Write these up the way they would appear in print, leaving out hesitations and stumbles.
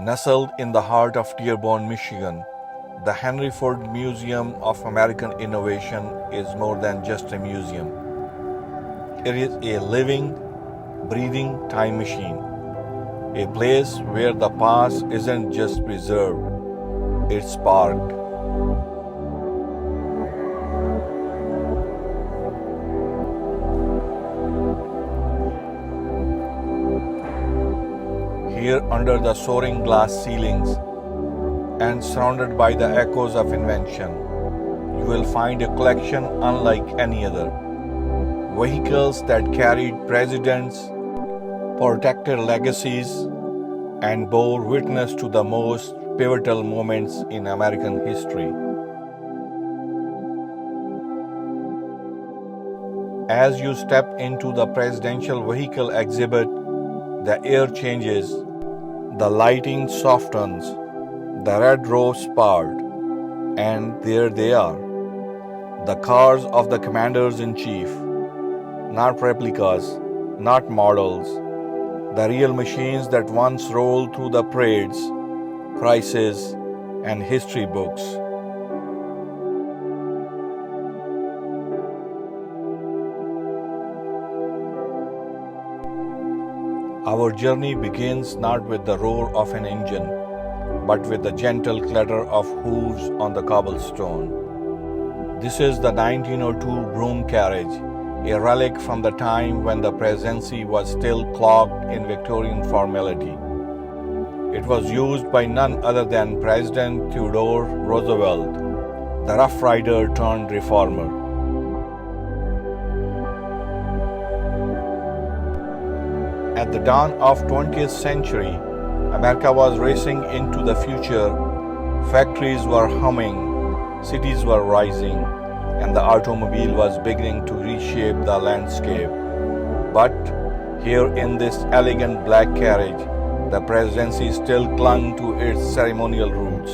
Nestled in the heart of Dearborn, Michigan, the Henry Ford Museum of American Innovation is more than just a museum. It is a living, breathing time machine, a place where the past isn't just preserved, it's sparked. Here under the soaring glass ceilings and surrounded by the echoes of invention, you will find a collection unlike any other. Vehicles that carried presidents, protected legacies, and bore witness to the most pivotal moments in American history. As you step into the presidential vehicle exhibit, the air changes, the lighting softens, the red rows part, and there they are, the cars of the commanders-in-chief, not replicas, not models, the real machines that once rolled through the parades, crises, and history books. Our journey begins not with the roar of an engine, but with the gentle clatter of hooves on the cobblestone. This is the 1902 Brougham carriage, a relic from the time when the presidency was still clogged in Victorian formality. It was used by none other than President Theodore Roosevelt, the Rough Rider turned reformer. At the dawn of 20th century, America was racing into the future. Factories were humming, cities were rising, and the automobile was beginning to reshape the landscape. But here in this elegant black carriage, the presidency still clung to its ceremonial roots.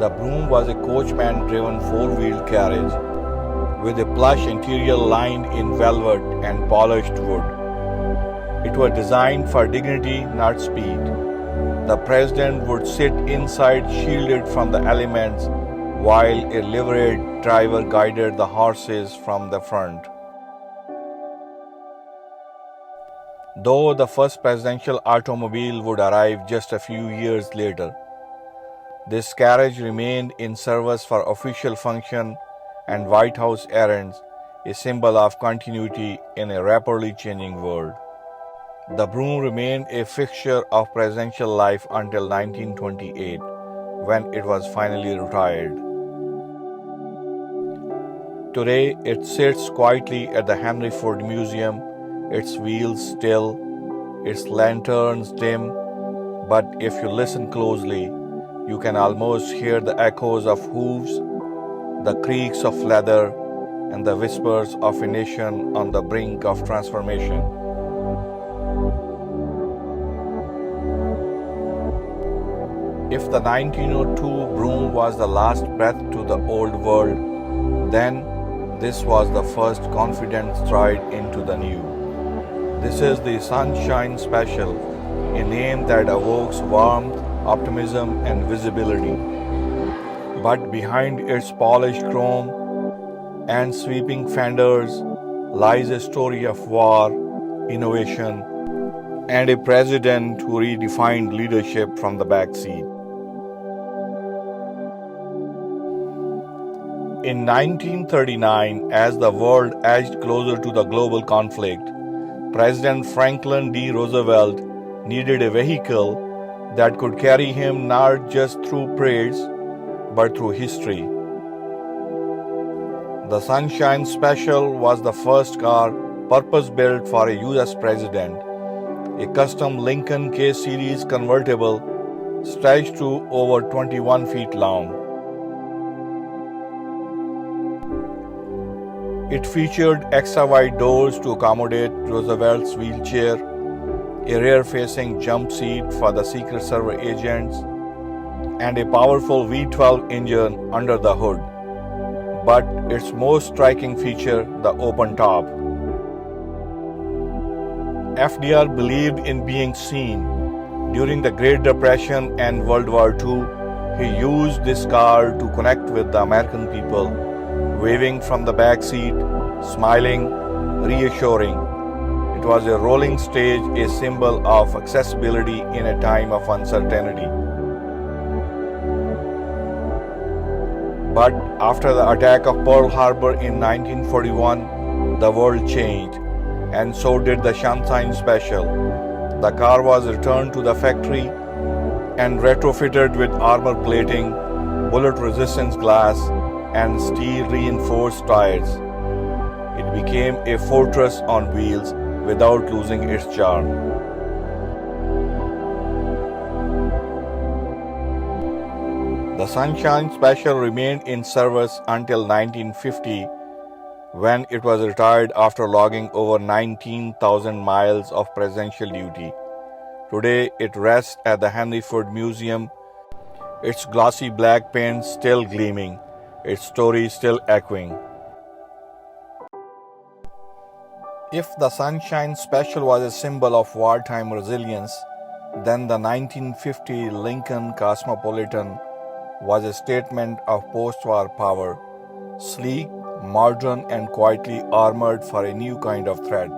The Brougham was a coachman-driven four-wheeled carriage with a plush interior lined in velvet and polished wood. It was designed for dignity, not speed. The president would sit inside shielded from the elements while a liveried driver guided the horses from the front. Though the first presidential automobile would arrive just a few years later, this carriage remained in service for official function and White House errands, a symbol of continuity in a rapidly changing world. The Brougham remained a fixture of presidential life until 1928, when it was finally retired. Today, it sits quietly at the Henry Ford Museum, its wheels still, its lanterns dim, but if you listen closely, you can almost hear the echoes of hooves, the creaks of leather, and the whispers of a nation on the brink of transformation. If the 1902 Brougham was the last breath to the old world, then this was the first confident stride into the new. This is the Sunshine Special, a name that evokes warmth, optimism, and visibility. But behind its polished chrome and sweeping fenders lies a story of war, innovation, and a president who redefined leadership from the back seat. In 1939, as the world edged closer to the global conflict, President Franklin D. Roosevelt needed a vehicle that could carry him not just through parades, but through history. The Sunshine Special was the first car purpose-built for a U.S. president, a custom Lincoln K Series convertible stretched to over 21 feet long. It featured extra-wide doors to accommodate Roosevelt's wheelchair, a rear-facing jump seat for the Secret Service agents, and a powerful V12 engine under the hood. But its most striking feature, the open top. FDR believed in being seen. During the Great Depression and World War II, he used this car to connect with the American people, waving from the back seat, smiling, reassuring. It was a rolling stage, a symbol of accessibility in a time of uncertainty. But after the attack of Pearl Harbor in 1941, the world changed, and so did the Sunshine Special. The car was returned to the factory and retrofitted with armor plating, bullet-resistant glass, and steel-reinforced tires. It became a fortress on wheels without losing its charm. The Sunshine Special remained in service until 1950, when it was retired after logging over 19,000 miles of presidential duty. Today, it rests at the Henry Ford Museum, its glossy black paint still gleaming, its story still echoing. If the Sunshine Special was a symbol of wartime resilience, then the 1950 Lincoln Cosmopolitan was a statement of post-war power, sleek, modern, and quietly armored for a new kind of threat.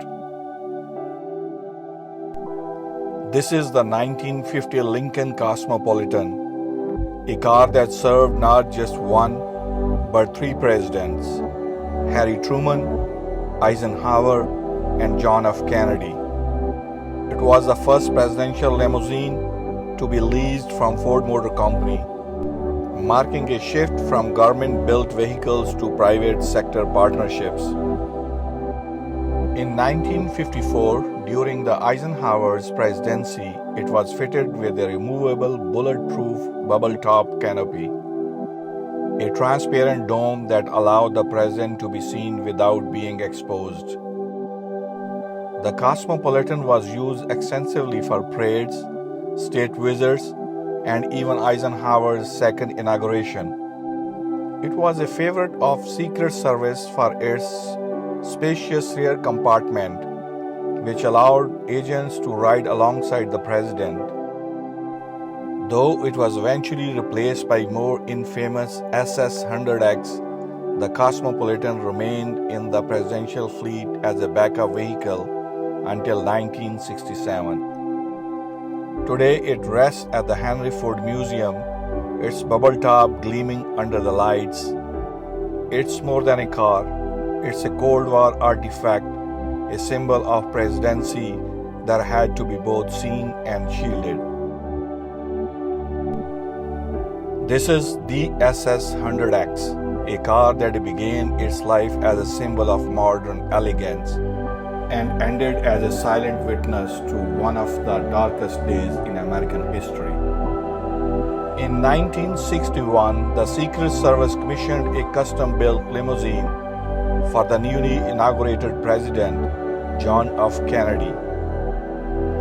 This is the 1950 Lincoln Cosmopolitan, a car that served not just one, but three presidents: Harry Truman, Eisenhower, and John F. Kennedy. It was the first presidential limousine to be leased from Ford Motor Company, marking a shift from government-built vehicles to private sector partnerships. In 1954, during the Eisenhower's presidency, it was fitted with a removable bulletproof bubble-top canopy, a transparent dome that allowed the president to be seen without being exposed. The Cosmopolitan was used extensively for parades, state visits, and even Eisenhower's second inauguration. It was a favorite of Secret Service for its spacious rear compartment, which allowed agents to ride alongside the president. Though it was eventually replaced by more infamous SS-100X, the Cosmopolitan remained in the presidential fleet as a backup vehicle until 1967. Today it rests at the Henry Ford Museum, its bubble top gleaming under the lights. It's more than a car, it's a Cold War artifact, a symbol of presidency that had to be both seen and shielded. This is the SS-100X, a car that began its life as a symbol of modern elegance and ended as a silent witness to one of the darkest days in American history. In 1961, the Secret Service commissioned a custom-built limousine for the newly inaugurated President, John F. Kennedy.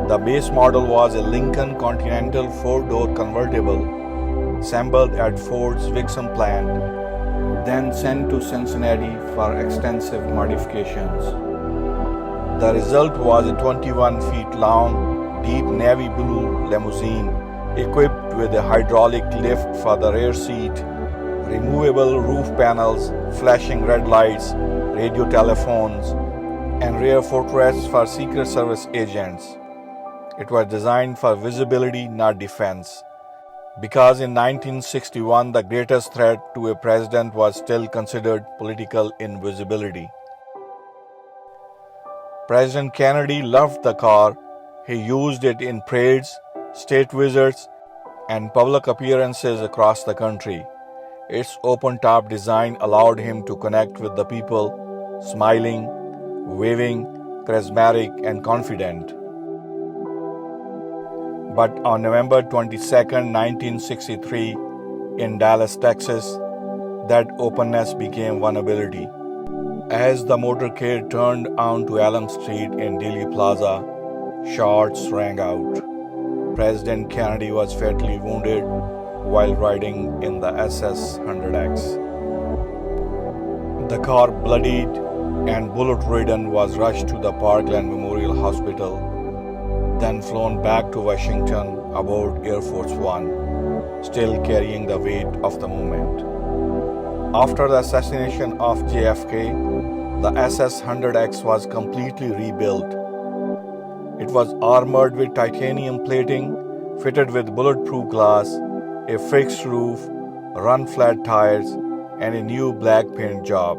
The base model was a Lincoln Continental four-door convertible, assembled at Ford's Brougham plant, then sent to Cincinnati for extensive modifications. The result was a 21 feet long, deep navy blue limousine equipped with a hydraulic lift for the rear seat, removable roof panels, flashing red lights, radio telephones, and rear footrests for Secret Service agents. It was designed for visibility, not defense, because in 1961 the greatest threat to a president was still considered political invisibility. President Kennedy loved the car. He used it in parades, state visits, and public appearances across the country. Its open-top design allowed him to connect with the people, smiling, waving, charismatic, and confident. But on November 22, 1963, in Dallas, Texas, that openness became vulnerability. As the motorcade turned onto Elm Street in Dealey Plaza, shots rang out. President Kennedy was fatally wounded while riding in the SS-100X. The car, bloodied and bullet-ridden, was rushed to the Parkland Memorial Hospital, then flown back to Washington aboard Air Force One, still carrying the weight of the moment. After the assassination of JFK, the SS-100X was completely rebuilt. It was armored with titanium plating, fitted with bulletproof glass, a fixed roof, run-flat tires, and a new black paint job,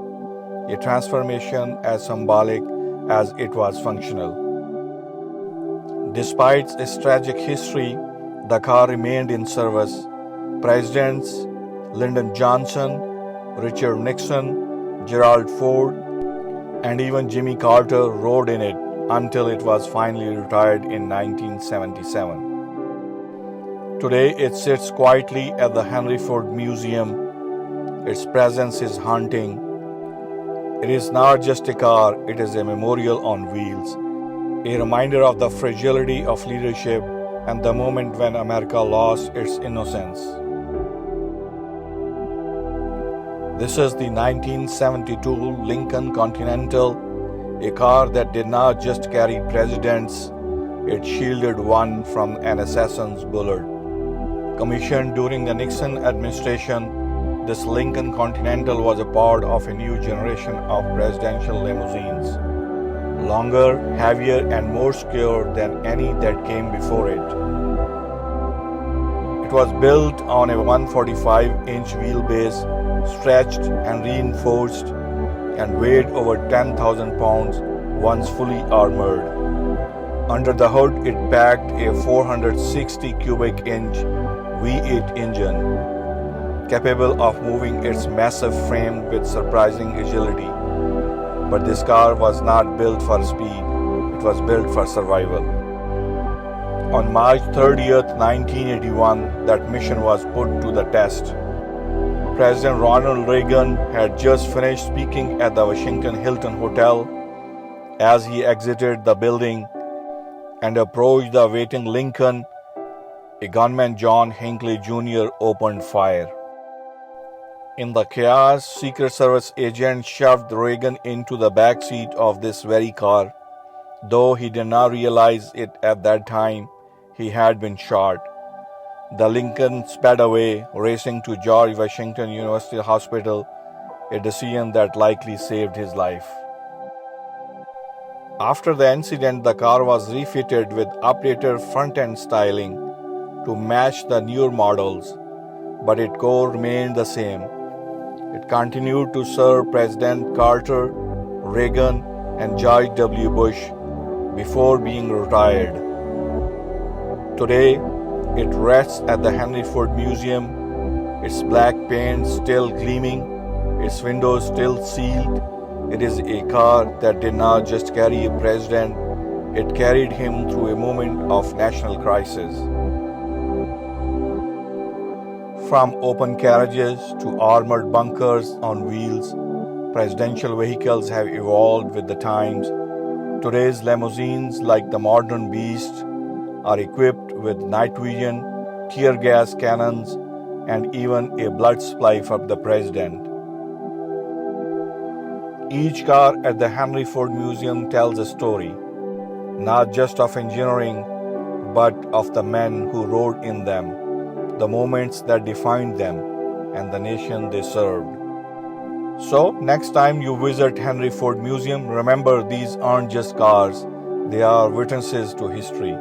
a transformation as symbolic as it was functional. Despite its tragic history, the car remained in service. Presidents Lyndon Johnson, Richard Nixon, Gerald Ford, and even Jimmy Carter rode in it until it was finally retired in 1977. Today it sits quietly at the Henry Ford Museum. Its presence is haunting. It is not just a car, it is a memorial on wheels, a reminder of the fragility of leadership and the moment when America lost its innocence. This is the 1972 Lincoln Continental, a car that did not just carry presidents, it shielded one from an assassin's bullet. Commissioned during the Nixon administration, this Lincoln Continental was a part of a new generation of presidential limousines, longer, heavier, and more secure than any that came before it. It was built on a 145-inch wheelbase, stretched and reinforced, and weighed over 10,000 pounds once fully armored. Under the hood, it packed a 460 cubic inch V8 engine, capable of moving its massive frame with surprising agility. But this car was not built for speed, it was built for survival. On March 30th, 1981, that mission was put to the test. President Ronald Reagan had just finished speaking at the Washington Hilton Hotel. As he exited the building and approached the waiting Lincoln, a gunman, John Hinckley Jr., opened fire. In the chaos, Secret Service agents shoved Reagan into the back seat of this very car. Though he did not realize it at that time, he had been shot. The Lincoln sped away, racing to George Washington University Hospital, a decision that likely saved his life. After the incident, the car was refitted with updated front-end styling to match the newer models, but its core remained the same. It continued to serve President Carter, Reagan, and George W. Bush before being retired. Today, it rests at the Henry Ford Museum, its black paint still gleaming, its windows still sealed. It is a car that did not just carry a president, it carried him through a moment of national crisis. From open carriages to armored bunkers on wheels, presidential vehicles have evolved with the times. Today's limousines, like the modern beast, are equipped with night vision, tear gas cannons, and even a blood supply for the president. Each car at the Henry Ford Museum tells a story, not just of engineering, but of the men who rode in them, the moments that defined them, and the nation they served. So, next time you visit Henry Ford Museum, remember these aren't just cars, they are witnesses to history.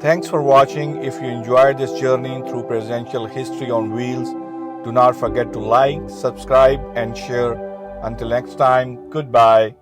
Thanks for watching. If you enjoyed this journey through presidential history on wheels, do not forget to like, subscribe, and share. Until next time, goodbye.